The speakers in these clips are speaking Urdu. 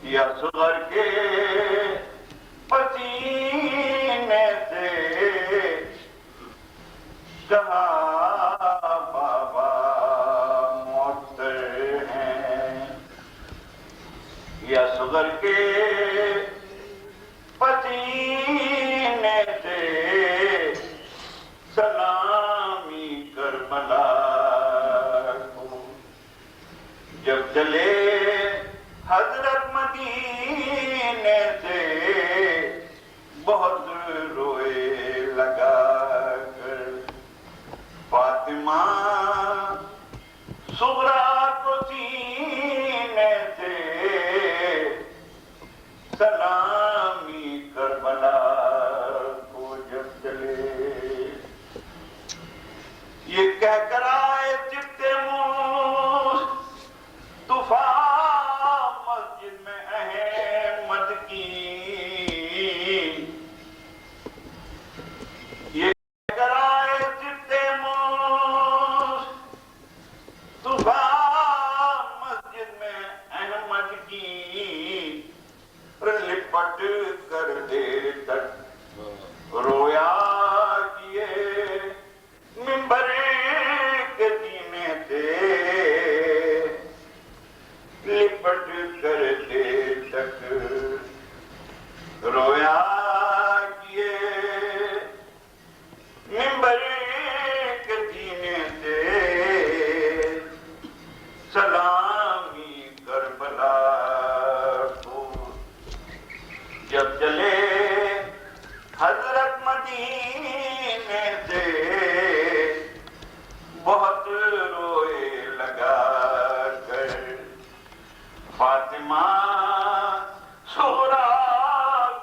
یا صغر کے پسینے سے کہاں بابا معطر ہیں، یا صغر کے پسینے سے سلامی کربلا کو، جب چلے حضرت مدینے سے بہت روئے لگا کر، فاطمہ صغریٰ کو سینے سے سلامی کربلا کو جب چلے، یہ کہہ کر آئے چپتے مصطفیٰ مسجد میں احمد کی، یہ کہہ کر آئے چپتے مصطفیٰ مسجد میں احمد کی، لپٹ کر دیر تک رویا کیے منبر کے سینے سے، لپٹ کر دیر تک رویا کیے منبر کے سینے سے، سلامی کربلا کو جب چلے حضرت مدینے سے بہت روئے لگا کر، فاطمہ صغریٰ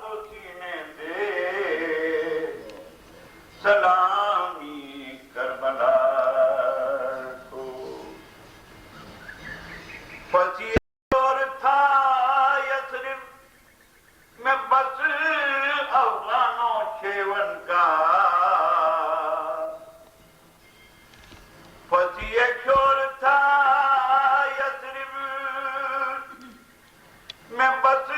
کو سینے سے سلامی کربلا کو، پسی اور تھا یثرب میں بس افغانوں چیون کا، پسی شور تھا یثرب میں بس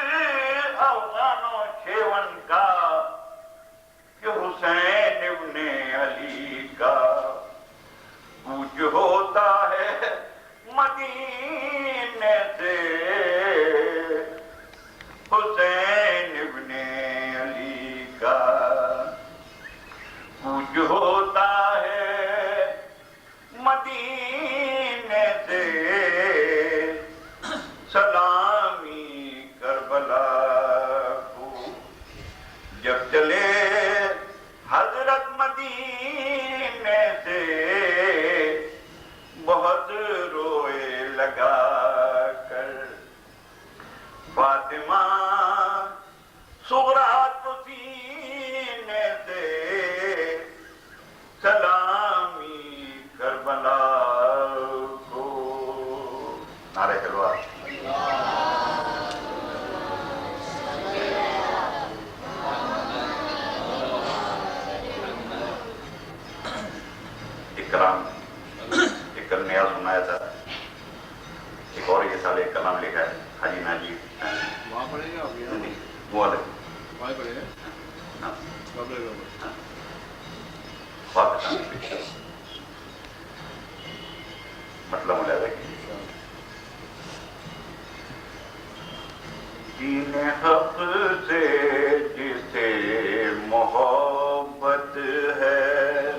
افغانوں چیون کا، کہ حسین ابن علی کا کوچ ہوتا ہے مدینے سے، حسین ابن علی کا کوچ ہوتا ہے مدینے سے، سلامی کربلا کو جب چلے حضرت مدینے سے بہت روئے لگا کر، فاطمہ صغریٰ کو سینے سے سلامی کربلا کو، نعرہ حلوہ کلام ایک کل نیا سنایا تھا، ایک اور یہ سال ایک کلام لکھا ہے حاجی ناجیب، وہاں پڑھے گا وہ والے وہاں پڑھے گا پاکستان مطلب ملا ہے دین حق سے جسے محبت ہے،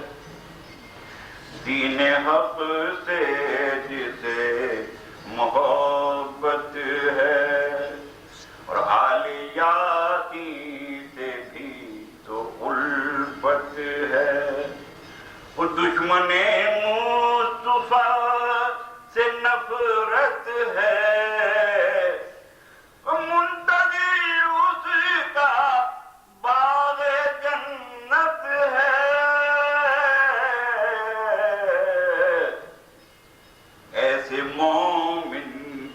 دین حق سے جسے محبت ہے، اور آل یاسین سے بھی تو الفت ہے، وہ دشمن مصطفیٰ سے نفرت ہے، منتظر اس کا باغ جنت ہے، ایسے مومن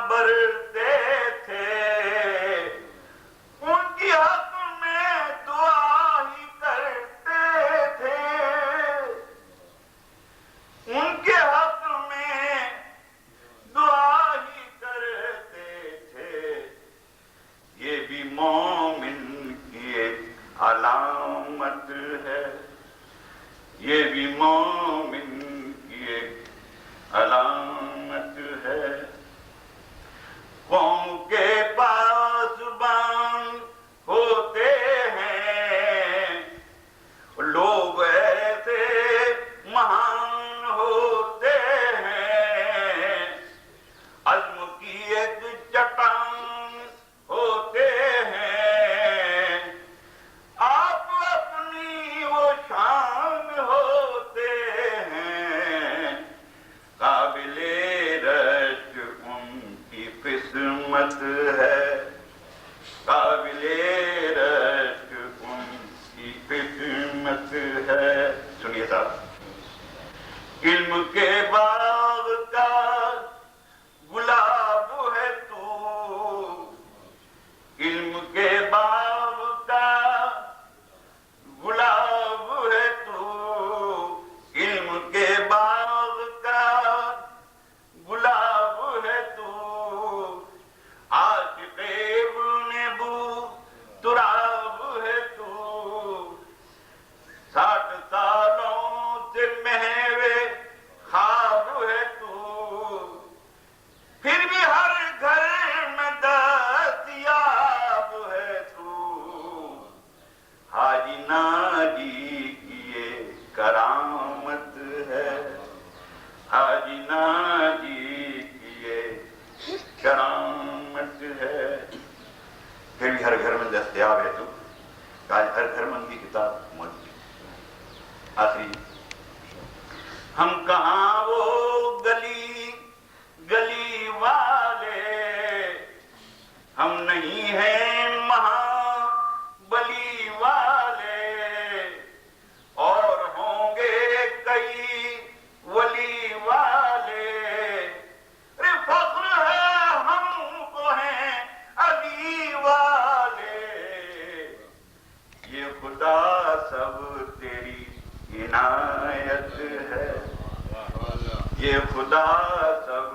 برتے تھے ان کی حق میں دعا ہی کرتے تھے ان کے حق میں دعا ہی کرتے تھے یہ بھی مومن کی ایک علامت ہے یہ بھی مومن کی ایک علامت ہے قوم کے پاس بان ہوتے ہیں لوگ ایسے مہان ہوتے ہیں عزم کی ایک چٹان ہوتے ہیں آپ اپنی وہ شان ہوتے ہیں قابل رشک ان کی قسمت ہے قابل رشک ان کی قسمت ہے سنیے صاحب علم کے باغ کا گلاب ہے تو علم کے باغ کا گلاب ہے تو علم کے باغ کا گلاب ہے تو عاشق ابن بو تراب ہے تو 60 سالوں سے محوے خواب ہے تو پھر بھی ہر گھر میں دستیاب ہے تو حاجی ناجی کی یہ کرامت ہے حاجی ناجی کی یہ کرامت ہے پھر بھی ہر گھر میں دستیاب ہے تو آج ہر گھر میں ان کی کتاب موجود ہے آخری ہم کہاں وہ گلی گلی والے ہم نہیں ہیں مہابلی والے اور ہوں گے کئی ولی والے ارے فخر ہے ہم کو ہیں علی والے یہ خدا سب تیری عنایت ہے یہ خدا سب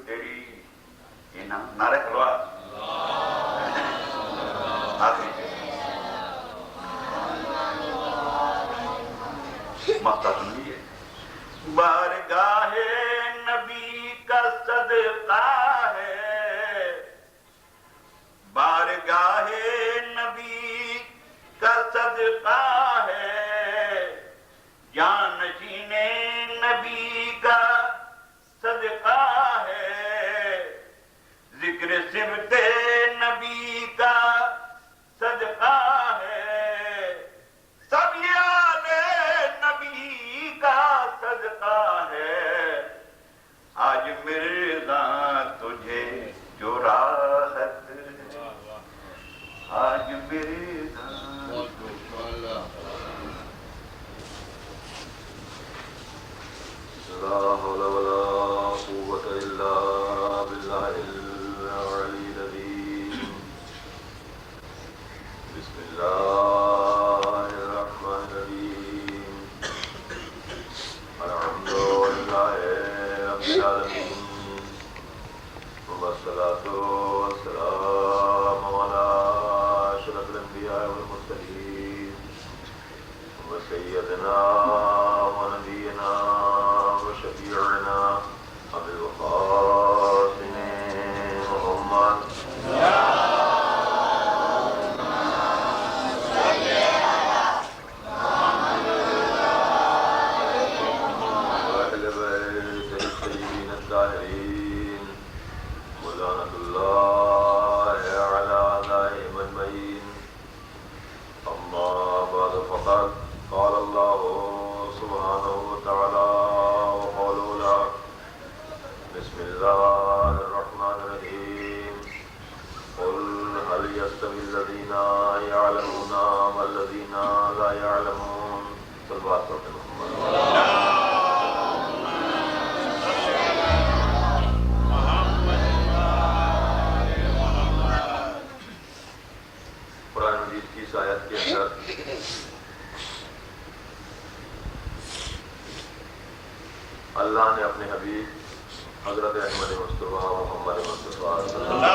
تیری عنایت نعرہ خلوات آخری مقطع سن لیجیے بارگاہ نبی کا صدقہ ہے بارگاہ نبی کا صدقہ ہے جانشین نبی کا صدقہ ہے ذکر صفت نبی کا صدقہ ہے سب یاد نبی کا صدقہ ہے آج مرزا تجھے جو راحت ہے آج مرزا لا حول ولا قوة إلا بالله العلي العظيم بسم الله الرحمن الرحيم الحمد لله رب العالمين والصلاة والسلام على أشرف الأنبياء والمرسلين وسيدنا ونبينا وشفيعنا أبي القاسم محمد وأهل بيته الطيبين الطاهرين ولعنة الله على أعدائهم أجمعين أما بعد فقد قال الله سبحانه وتعالى وقوله الحق بسم الله الرحمن الرحيم قل هل يستوي الذين يعلمون والذين لا يعلمون صلوات محمد اللہ نے اپنے حبیب حضرت احمد مصطفیٰ محمد مصطفیٰ صلی اللہ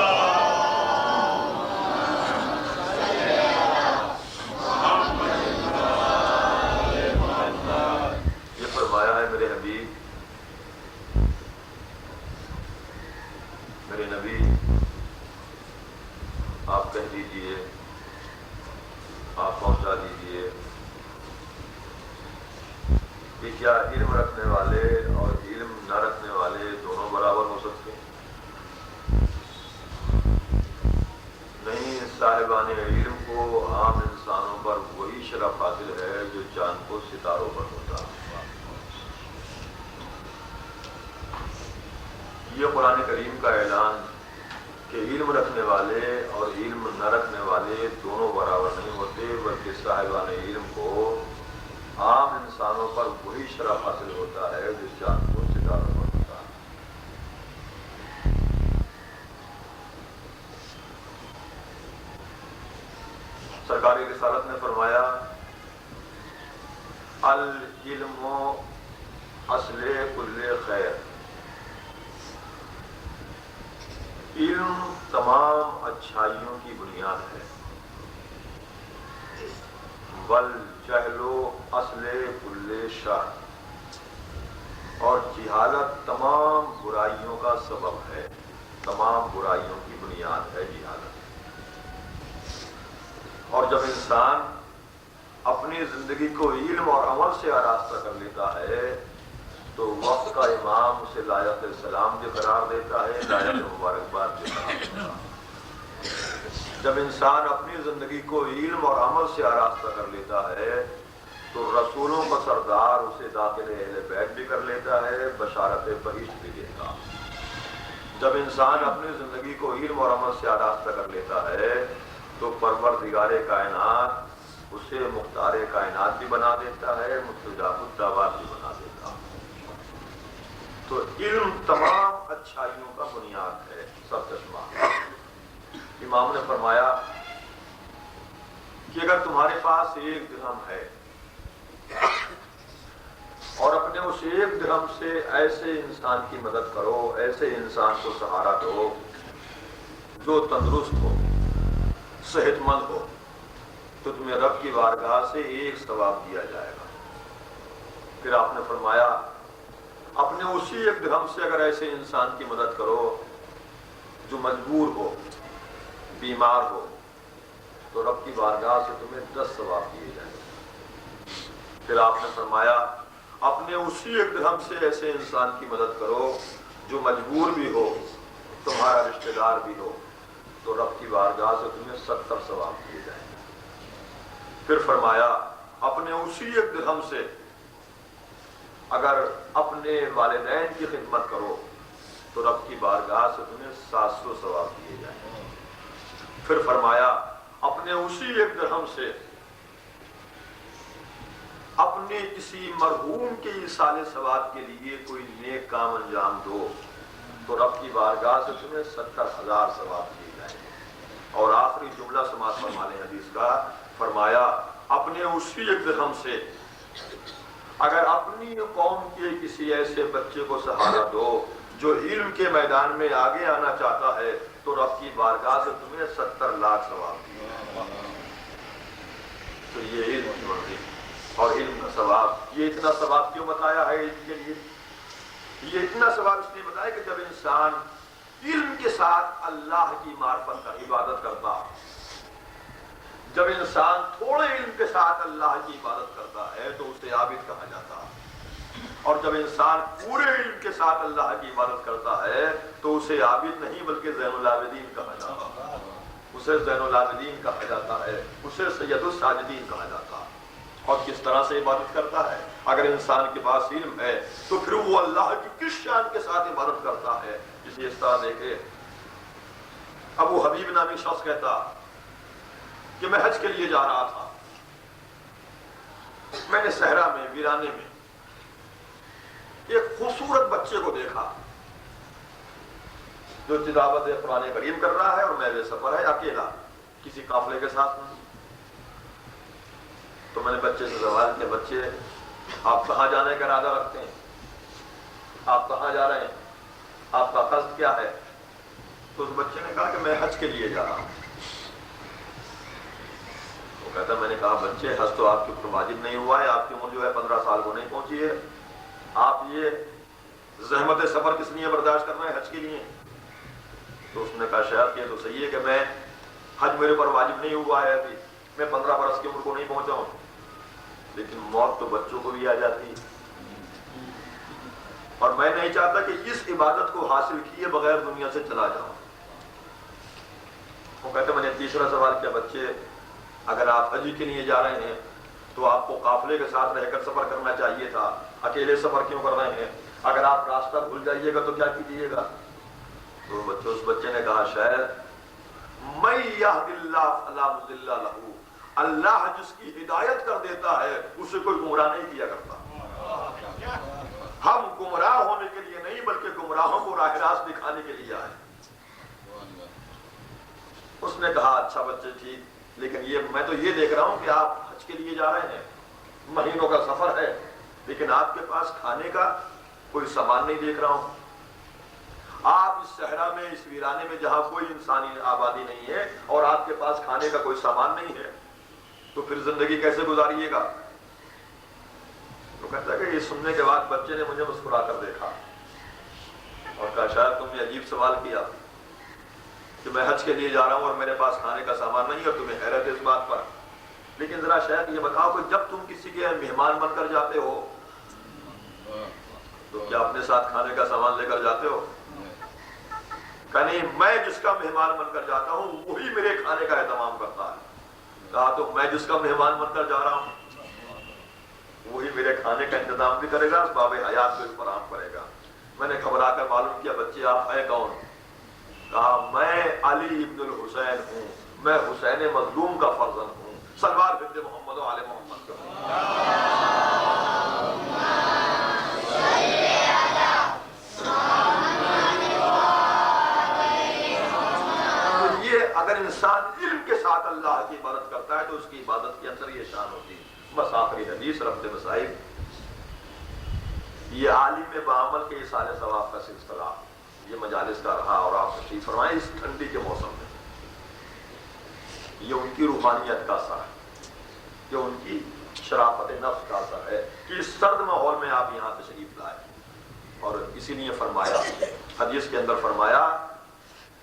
یہ فرمایا ہے میرے حبیب، میرے نبی، آپ کہہ دیجئے، آپ پہنچا دیجئے کہ کیا علم رکھنے والے اور علم نہ رکھنے والے دونوں برابر ہو سکتے ہیں؟ نہیں، صاحبان علم کو عام انسانوں پر وہی شرف حاصل ہے جو چاند کو ستاروں پر ہوتا ہے۔ یہ قرآن کریم کا اعلان کہ علم رکھنے والے اور علم نہ رکھنے والے دونوں برابر نہیں ہوتے، بلکہ صاحبان علم کو عام انسانوں پر وہی شرف حاصل ہوتا ہے جو چاند کو ستاروں پر ہوتا ہے۔ سرکاری رسالت نے فرمایا العلم اصل کل خیر، علم تمام اچھائیوں کی بنیاد ہے، والجہل اصل کل شر، اور جہالت تمام برائیوں کا سبب ہے، تمام برائیوں کی بنیاد ہے جہالت۔ اور جب انسان اپنی زندگی کو علم اور عمل سے آراستہ کر لیتا ہے تو وقت کا امام اسے لائق سلام بھی قرار دیتا ہے، لائق مبارکباد بھی قرار دیتا ہے۔ جب انسان اپنی زندگی کو علم اور عمل سے آراستہ کر لیتا ہے تو رسولوں کا سردار اسے داخل اہل بیت بھی کر لیتا ہے، بشارت بہشت بھی دیتا۔ جب انسان اپنی زندگی کو علم اور عمل سے آراستہ کر لیتا ہے تو پروردگار کائنات اسے مختار کائنات بھی بنا دیتا ہے، مستجاب الدعوات بھی بنا دیتا ہے۔ تو علم تمام اچھائیوں کا بنیاد ہے، سب چشمہ۔ امام نے فرمایا کہ اگر تمہارے پاس ایک درہم ہے اور اپنے اس ایک درہم سے ایسے انسان کی مدد کرو، ایسے انسان کو سہارا دو جو تندرست ہو، صحت مند ہو، تو تمہیں رب کی بارگاہ سے ایک ثواب دیا جائے گا۔ پھر آپ نے فرمایا اپنے اسی ایک درہم سے اگر ایسے انسان کی مدد کرو جو مجبور ہو، بیمار ہو، تو رب کی بارگاہ سے تمہیں 10 ثواب دیے جائیں گے۔ پھر آپ نے فرمایا اپنے اسی ایک درہم سے ایسے انسان کی مدد کرو جو مجبور بھی ہو، تمہارا رشتہ دار بھی ہو، تو رب کی بارگاہ سے تمہیں 70 ثواب دیے جائیں گے۔ پھر فرمایا اپنے اسی ایک درہم سے اگر اپنے والدین کی خدمت کرو تو رب کی بارگاہ سے تمہیں 700 ثواب دیے جائیں گے۔ پھر فرمایا اپنے اسی ایک درہم سے اپنے کسی مرحوم کے ایصال ثواب کے لیے کوئی نیک کام انجام دو تو رب کی بارگاہ سے تمہیں 70,000 ثواب دیے جائیں گے۔ اور آخری جملہ سماعت فرما لیں حدیث کا، فرمایا اپنے اسی ایک درہم سے اگر اپنی قوم کے کسی ایسے بچے کو سہارا دو جو علم کے میدان میں آگے آنا چاہتا ہے تو رب کی بارگاہ سے تمہیں 70 لاکھ ثواب دیے۔ تو یہ علم کی مرضی اور علم کا ثواب، یہ اتنا ثواب کیوں بتایا ہے علم کے لیے؟ یہ اتنا ثواب اس لیے بتایا کہ جب انسان علم کے ساتھ اللہ کی معرفت کا عبادت کرتا، جب انسان تھوڑے علم کے ساتھ اللہ کی عبادت کرتا ہے تو اسے عابد کہا جاتا ہے، اور جب انسان پورے علم کے ساتھ اللہ کی عبادت کرتا ہے تو اسے عابد نہیں بلکہ زین العابدین کہا جاتا ہے، اسے زین العابدین کہا جاتا ہے، اسے سید الساجدین کہا جاتا ہے۔ اور کس طرح سے عبادت کرتا ہے؟ اگر انسان کے پاس علم ہے تو پھر وہ اللہ کی کس شان کے ساتھ عبادت کرتا ہے؟ جسے اس طرح دیکھے ابو حبیب نامی شخص کہتا کہ میں حج کے لیے جا رہا تھا، میں نے صحرا میں ویرانے میں ایک خوبصورت بچے کو دیکھا جو تلاوت قرآن کریم کر رہا ہے اور میرے سفر ہے اکیلا، کسی قافلے کے ساتھ نہیں۔ تو میں نے بچے سے سوال کیا، بچے آپ کہاں جانے کا ارادہ رکھتے ہیں؟ آپ کہاں جا رہے ہیں؟ آپ کا قصد کیا ہے؟ تو اس بچے نے کہا کہ میں حج کے لیے جا رہا ہوں۔ وہ کہتا میں نے کہا بچے حج تو آپ کے اوپر واجب نہیں ہوا ہے، آپ کی عمر جو ہے 15 سال کو نہیں پہنچی ہے، آپ یہ زحمت سفر کس لیے برداشت کر رہے ہیں حج کے لیے؟ تو اس نے کہا شاید یہ تو صحیح ہے کہ میں حج میرے پر واجب نہیں ہوا ہے، ابھی میں 15 برس کی عمر کو نہیں پہنچا ہوں، لیکن موت تو بچوں کو بھی آ جاتی ہے، اور میں نہیں چاہتا کہ اس عبادت کو حاصل کیے بغیر دنیا سے چلا جاؤں۔ وہ کہتے میں نے تیسرا سوال کیا، بچے اگر آپ حج کے لیے جا رہے ہیں تو آپ کو قافلے کے ساتھ رہ کر سفر کرنا چاہیے تھا، اکیلے سفر کیوں کر رہے ہیں؟ اگر آپ راستہ بھول جائیے گا تو کیا کیجیے گا؟ تو اس بچے نے کہا شاید من یہد اللہ فلا مضل لہ، اللہ جس کی ہدایت کر دیتا ہے اسے کوئی گمراہ نہیں کیا کرتا۔ ہم گمراہ ہونے کے لیے نہیں بلکہ گمراہوں کو راہ راست دکھانے کے لیے آئے۔ اس نے کہا اچھا بچے ٹھیک، لیکن میں تو یہ دیکھ رہا ہوں کہ آپ حج کے لیے جا رہے ہیں، مہینوں کا سفر ہے، لیکن آپ کے پاس کھانے کا کوئی سامان نہیں دیکھ رہا ہوں۔ آپ اس صحرا میں، اس ویرانے میں جہاں کوئی انسانی آبادی نہیں ہے اور آپ کے پاس کھانے کا کوئی سامان نہیں ہے، تو پھر زندگی کیسے گزاریے گا؟ تو کہتا ہے کہ یہ سننے کے بعد بچے نے مجھے مسکرا کر دیکھا اور کہا شاید تم نے عجیب سوال کیا کہ میں حج کے لیے جا رہا ہوں اور میرے پاس کھانے کا سامان نہیں ہے اور تمہیں حیرت ہے اس بات پر، لیکن ذرا شاید یہ بتاؤ کہ جب تم کسی کے مہمان بن کر جاتے ہو تو کیا اپنے ساتھ کھانے کا سامان لے کر جاتے ہو؟ کہ نہیں، میں جس کا مہمان بن کر جاتا ہوں وہی میرے کھانے کا اہتمام کرتا ہے۔ کہا تو میں جس کا مہمان بن کر جا رہا ہوں وہی میرے کھانے کا انتظام بھی کرے گا، باب حیات کو فراہم کرے گا۔ میں نے گھبرا کر معلوم کیا بچے آپ ہیں کون؟ کہا میں علی ابن الحسین ہوں، میں حسین مظلوم کا فرزند ہوں، سلوار بنت محمد و آل محمد کا۔ تو یہ اگر انسان علم کے ساتھ اللہ کی عبادت کرتا ہے تو اس کی عبادت کے اندر یہ شان ہوتی ہے۔ بس آخری حدیث رفت مسائل، یہ عالم بعمل کے ایصال ثواب کا سلسلہ یہ مجالس کا رہا، اور آپ تشریف فرمائیں اس ٹھنڈی کے موسم میں، یہ ان کی روحانیت کا اثر ہے، یہ ان کی شرافت نفس کا اثر ہے کہ اس سرد ماحول میں آپ یہاں تشریف لائے، اور اسی لیے فرمایا حدیث کے اندر فرمایا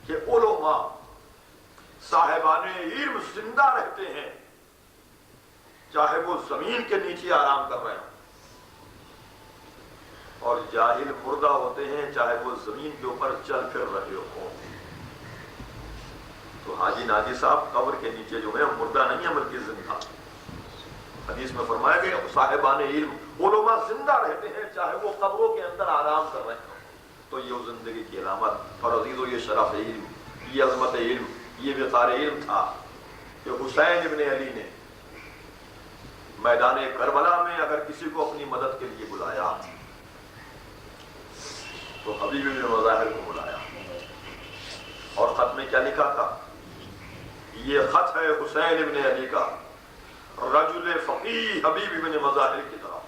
کہ علماء صاحبان علم زندہ رہتے ہیں چاہے وہ زمین کے نیچے آرام کر رہے ہیں، اور جاہل مردہ ہوتے ہیں چاہے وہ زمین کے اوپر چل پھر رہے ہوں۔ تو حاجی ناجی صاحب قبر کے نیچے جو ہے مردہ نہیں ہے بلکہ زندہ۔ حدیث میں فرمایا کہ صاحبان علم علماء زندہ رہتے ہیں چاہے وہ قبروں کے اندر آرام کر رہے ہوں۔ تو یہ زندگی کی علامت اور عزیزو یہ شرف علم، یہ عظمت علم، یہ وقار علم تھا کہ حسین ابن علی نے میدان کربلا میں اگر کسی کو اپنی مدد کے لیے بلایا تو حبیب ابن مظاہر کو بلایا، اور خط میں کیا لکھا تھا؟ یہ خط ہے حسین ابن علی کا رجل فقیہ حبیب ابن مظاہر کی طرف۔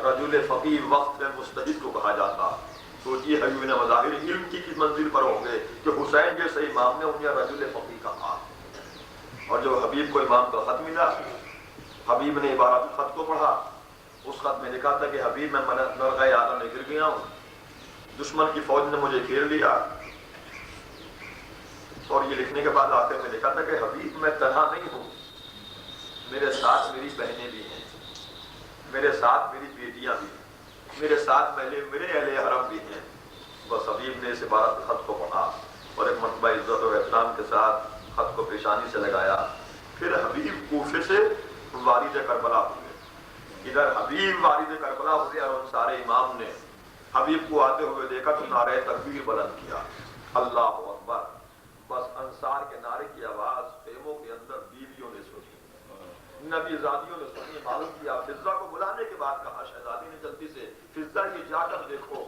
رجل فقیہ وقت میں مجتہد کو کہا جاتا، سوچیے حبیب ابن مظاہر علم کی کس منزل پر ہوں گے کہ حسین جیسے امام نے انہیں رجل فقیہ کہا۔ اور جو حبیب کو امام کا خط ملا، حبیب نے عبارت خط کو پڑھا، اس خط میں لکھا تھا کہ حبیب میں نرغہ آدم میں گر گیا ہوں، دشمن کی فوج نے مجھے گھیر لیا، اور یہ لکھنے کے بعد آخر میں لکھا تھا کہ حبیب میں تنہا نہیں ہوں، میرے ساتھ میری بہنیں بھی ہیں، میرے ساتھ میری بیٹیاں بھی ہیں، میرے ساتھ میرے اہل حرم بھی ہیں۔ بس حبیب نے اس عبارت خط کو پڑھا اور ایک مرتبہ عزت و احترام کے ساتھ خط کو پیشانی سے لگایا، پھر حبیب کوفے سے وارد کربلا ہوئے۔ ادھر حبیب وارد کربلا ہوئے اور ان سارے امام نے حبیب کو آتے ہوئے دیکھا تو نعرہ تکبیر بلند کیا، اللہ اکبر۔ بس انصار کے نعرے کی آواز خیموں کے اندر بیویوں نے سنی، نبی زادیوں نے سنی، معلوم کیا، فضہ کو بلانے کے بعد کہا شہزادی نے جلدی سے، فضہ یہ جا کر دیکھو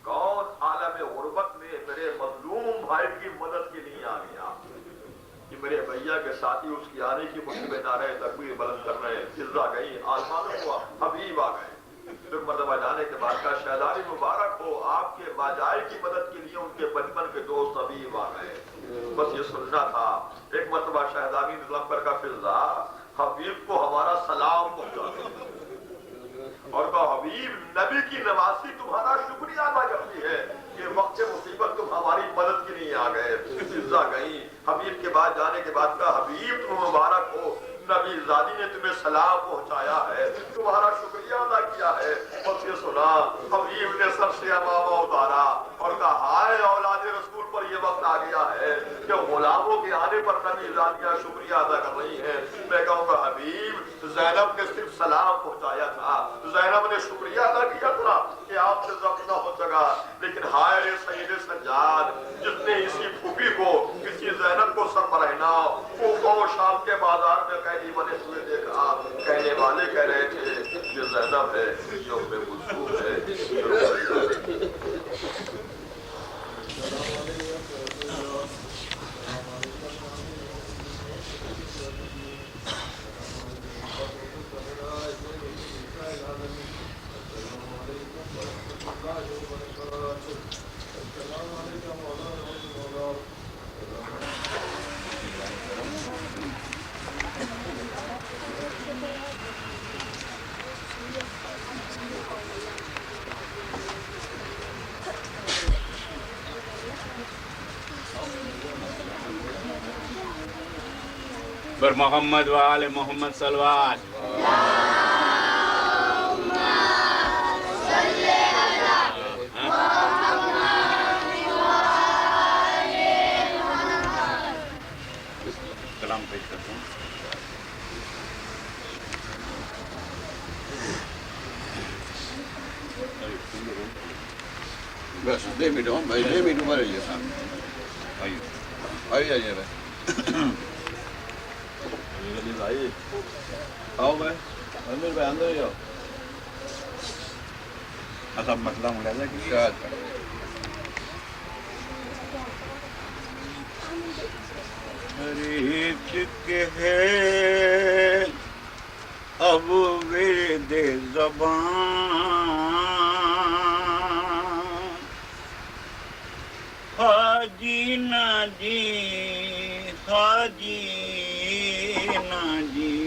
کون عالم غربت میں میرے مظلوم بھائی کی مدد کے لیے آ گیا، کہ میرے بھیا کے ساتھی اس کی آنے کی خوشی میں نعرہ تکبیر بلند کر رہے ہیں۔ فضہ گئی، آسمان ہوا، حبیب آ گئے۔ پھر مرتبہ جانے کے بعد کا شہزادی مبارک ہو، آپ کے ماجائے کی مدد کے لیے ان کے بچپن کے دوست حبیب آ گئے۔ بس یہ سننا تھا۔ ایک مرتبہ شہزادی نظام کا فضا حبیب کو ہمارا سلام پہنچا دیں اور کہا حبیب نبی کی نوازی تمہارا شکریہ ادا کرتی ہے کہ وقت مصیبت تم ہماری مدد کے لیے آ گئے۔ فضا گئی، حبیب کے بعد جانے کے بعد کہا حبیب تم مبارک ہو، نبی زادی نے تمہیں سلام پہنچایا ہے، تمہارا شکریہ ادا کیا ہے۔ اور یہ سنا حبیب نے سر سے امامہ اتارا اور کہا ہائے اولاد رسول پر یہ وقت آ گیا ہے کہ غلاموں کے آنے پر نبی زادیاں شکریہ ادا کر رہی ہیں۔ میں کہوں گا حبیب زینب نے صرف سلام پہنچایا تھا، زینب نے شکریہ ادا کیا تھا کہ آپ سے ضبط نہ ہو سکا، لیکن ہائے رے سید سجاد جس نے اسی پھوپھی کو، اسی زینب کو سربراہنا کوفہ و شام کے بازار میں قیدی بنے ہوئے دیکھا، کہنے والے کہہ رہے تھے یہ زینب ہے، یہ ام کلثوم ہے۔ بر محمد و آل محمد صلوات۔ کلام پیش کرتا ہوں۔ بس دے میٹو بھائی، دے میٹو بھائی یہ سامنے آئیے بھائی، بھائی آؤ بھائی، امیر بھائی اندر ہی آؤ۔ اصل مسئلہ ملاحظہ کہ شاید ہر ایک کے ہے اب ورد زبان، حاجی نہ جی، حاجی نہ جی،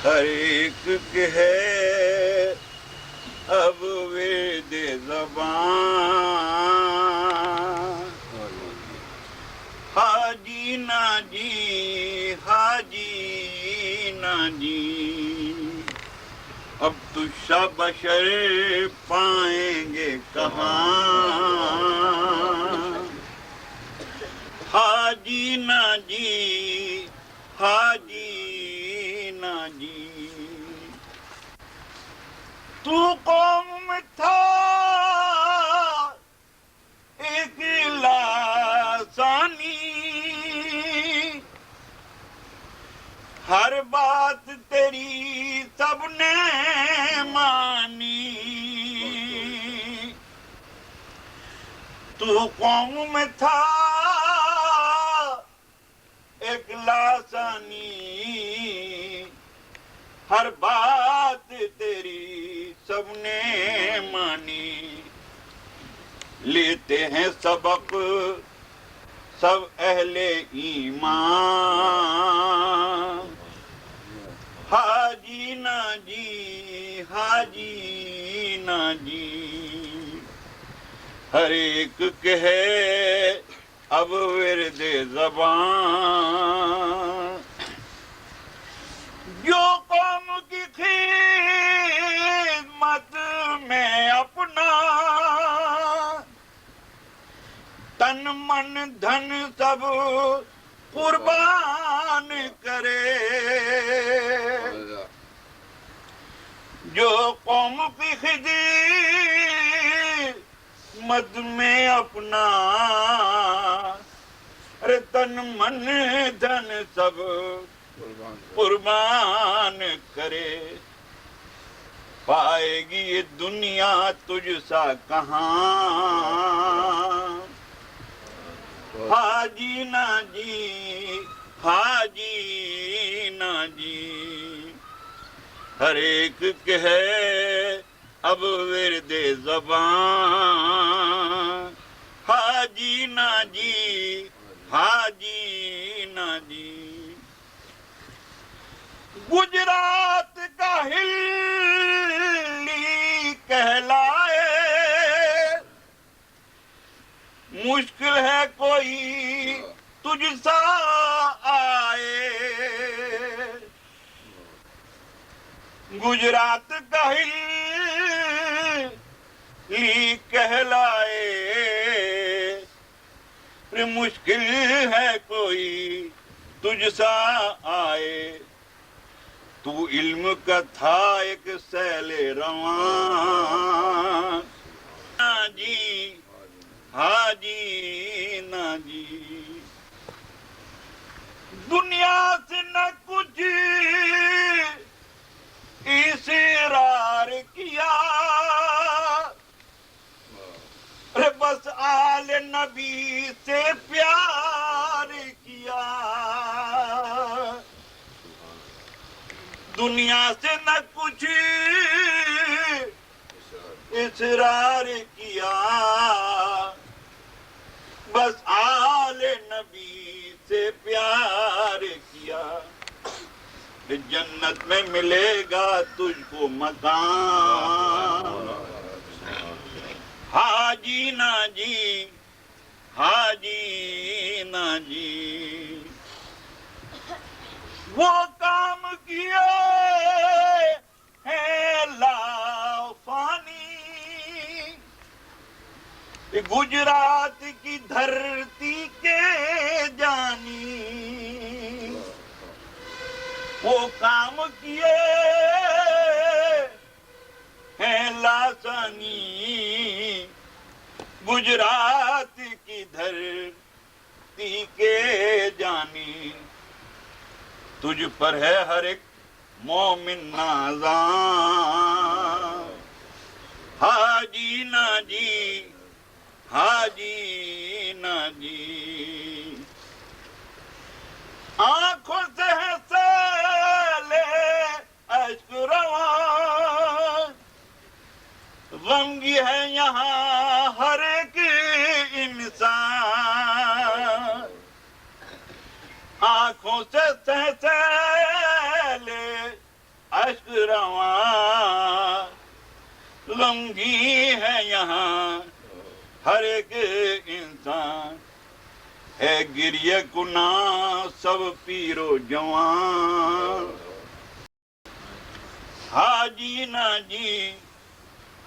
ہر ایک کے ہے اب ورد زبان، حاجی نہ جی، حاجی نہ جی، اب تو بشر پائیں گے کہاں، حاجی نہ جی، حاجی نہ جی، تو قوم میں تھا ایک لاسانی، ہر بات تیری سب نے مانی، تو قوم میں تھا ایک لاسانی، ہر بات تیری سب نے مانی، لیتے ہیں سبق سب اہل ایمان، حاجی نہ جی، حاجی نہ جی، ہر ایک کے ہے اب ورد زبان، جو قوم کی خدمت میں اپنا تن من دھن سب قربان کرے، جو قوم کی خدمت میں اپنا تن من دھن سب قربان کرے، پائے گی یہ دنیا تجھ سا کہاں، حاجی نہ جی، حاجی نہ جی، ہر ایک کے ہے اب ورد زبان، حاجی ناجی حاجی ناجی، گجرات کا ہلی کہلائے، مشکل ہے کوئی تجھ سا آئے، گجرات کا ہلی کہلائے، مشکل ہے کوئی تجھ سا آئے، تو علم کا تھا ایک سیل رواں، ناجی حاجی ناجی، دنیا سے نہ کچھ اصرار کیا، بس آل نبی سے پیار کیا، دنیا سے نہ کچھ اصرار کیا، بس آل نبی سے پیار کیا، جنت میں ملے گا تجھ کو مکان، حاجی ناجی حاجی ناجی، وہ کام کیے ہیں لافانی، گجرات کی دھرتی کے جانی، وہ کام کیے ہیں لاسانی، گجرات کی دھرتی کے جانی، تجھ پر ہے ہر ایک مومن نازاں، حاجی ناجی حاجی ناجی، آنکھوں سے ہے سیل اشک رواں، غمگی ہے یہاں ہر ایک انسان، آنکھوں سے سیل اشک رواں، غمگی ہے یہاں ہر ایک انسان، ہے گریہ گناہ سب پیر و جوان، حاجی ناجی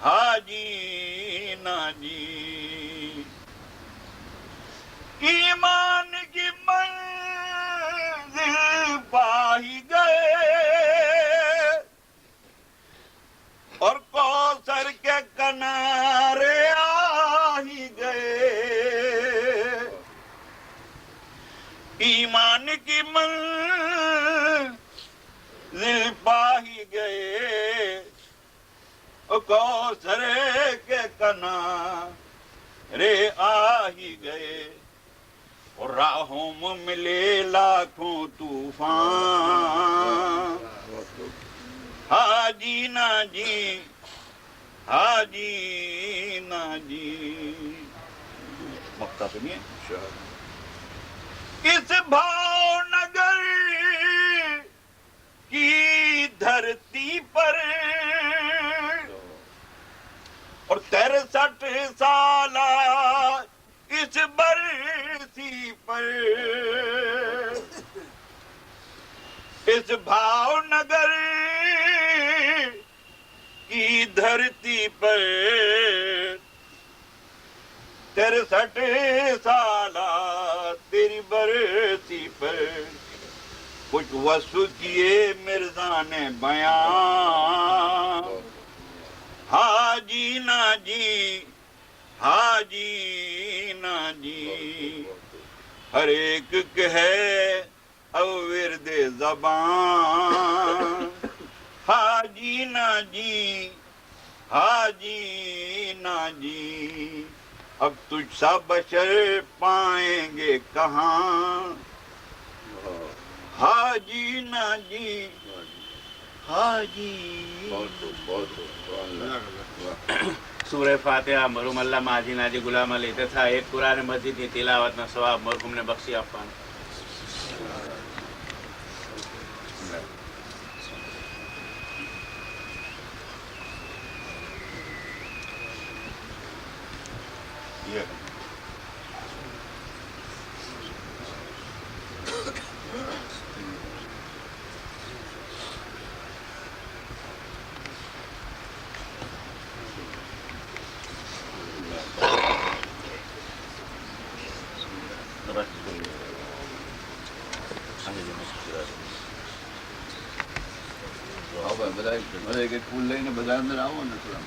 حاجی ناجی، ایمان کی منزل پا ہی گئے، اور کوثر کے کنارے آ ہی گئے، ایمان کی منزل پا ہی گئے، کوثر کے کنارے آ ہی گئے، اور راہوں میں ملے لاکھوں طوفان، حاجی ناجی حاجی ناجی، مقطع سنیے، اس بھاؤ نگر کی دھرتی پر اور 63 سالہ اس برسی پر، اس بھاؤ نگر کی دھرتی پر 63 سالہ تیری برسی پر، کچھ وصف کیے مرزا نے بیان، حاجی ناجی حاجی ناجی، ہر ایک کے ہے اب ورد زبان، حاجی ناجی حاجی ناجی، اب تجھ سا بشر پائیں گے کہاں، حاجی ناجی حاجی بہت خوب بہت خوب سبحان اللہ سورہ فاتحہ مرحوم اللہ ماجی ناجی غلام علی تથા એક કુરાન મસ્જિદની તિલાવતનો સવાબ મરહુમને બક્ષી આપવાનો. બધા એક ફૂલ લઈને બધા અંદર આવો ને થોડા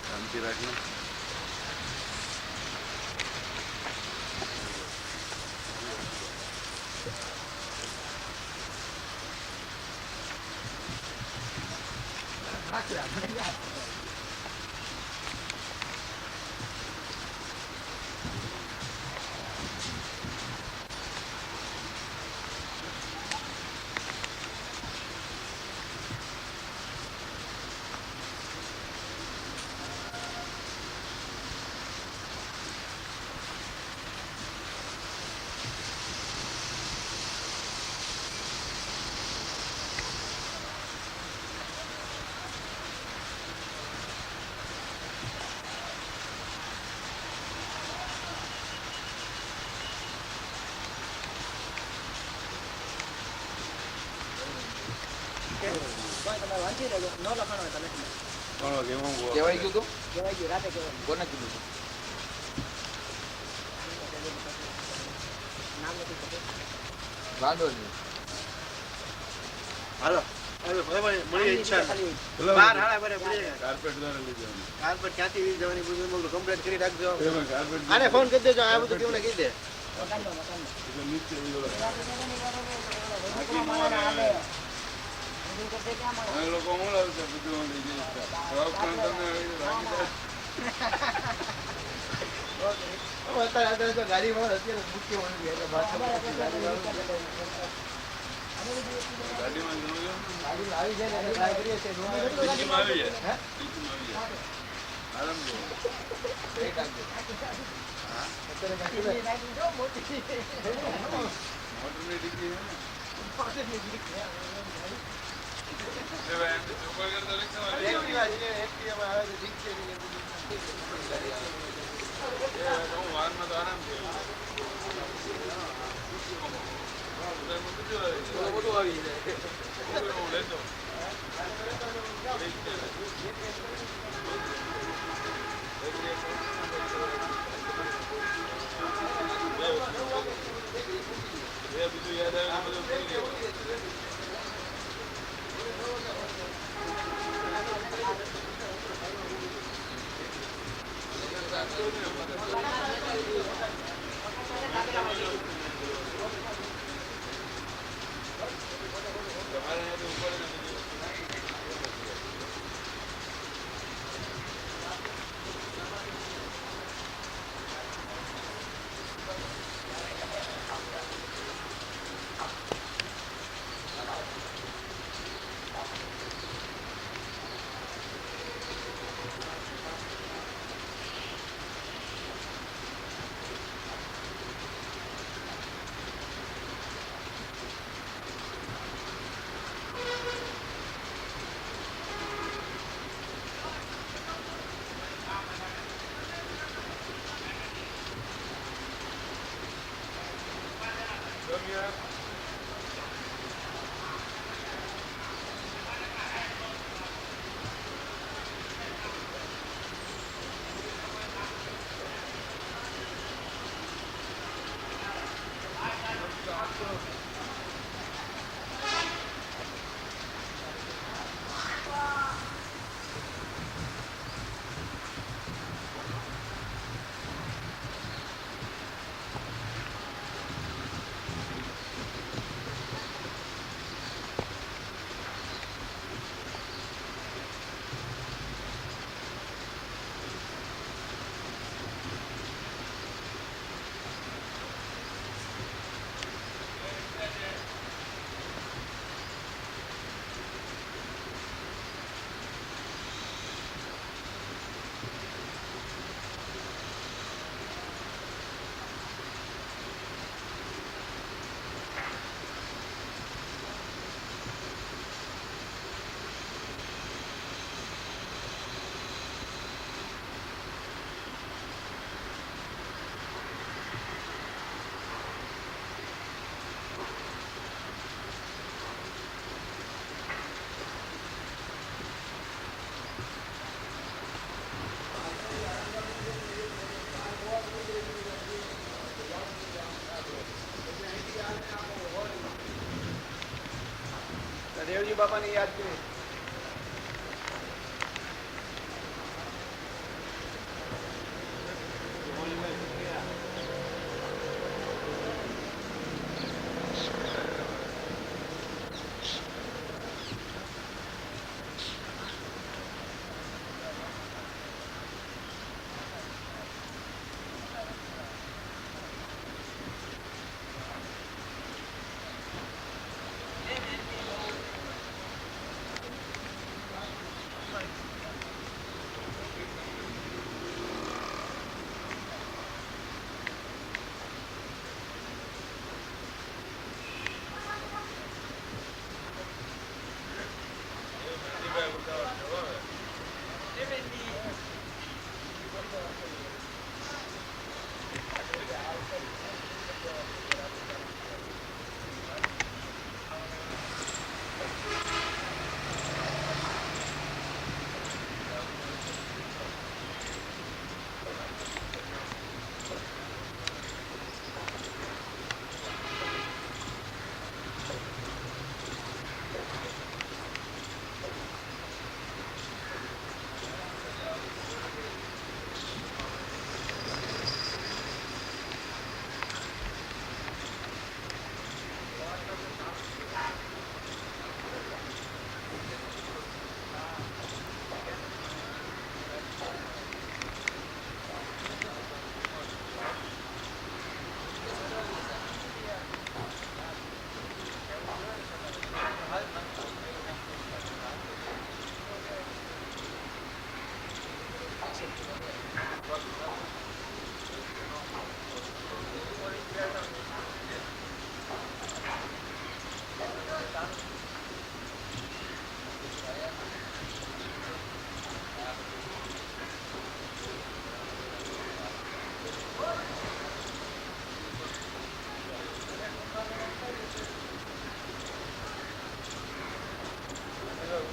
શાંતિ રાખને. કહેવાય ગયું તું? રાતે કહેવાય. કોને કીધું તું? હાલો હવે મળી ઈચ્છા બાર હાડા બરે મળી કાર્પેટ દ્વારા લઈ જવાનું. કાર્પેટ ક્યાંથી લઈ જવાની બધું કમ્પ્લીટ કરી રાખજો એમાં કાર્પેટ આને ફોન કરી દેજો આ બધું કેવું કહી દે એટલે નીચે અમે લોકો મળાવશે બધું લઈ જઈશ. જવાબ પણ તમે રાખી દે. અત્યારે તો ગાડી વાળો અત્યારે મૂકી વળવી એટલે ગાડીમાં જવું ગાડી આવી જાય ને ટ્રાય કરીએ છીએ ડીચીમાં આવી જાય. ડીચીમાં આવી જાય. આરામ કરો. મોટરની ડીચી છે ને. ભાઈ એમ ચોપર કરતા રિક્ષામાં લઈ જાઓ. હું વારમાં તો આરામથી બધું આવી જાય હું લેતો બીજું યાદ આવે બધું ભૂલી ગયો. દેવજી બાપાને યાદ કરી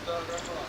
રોડ ઉડે તો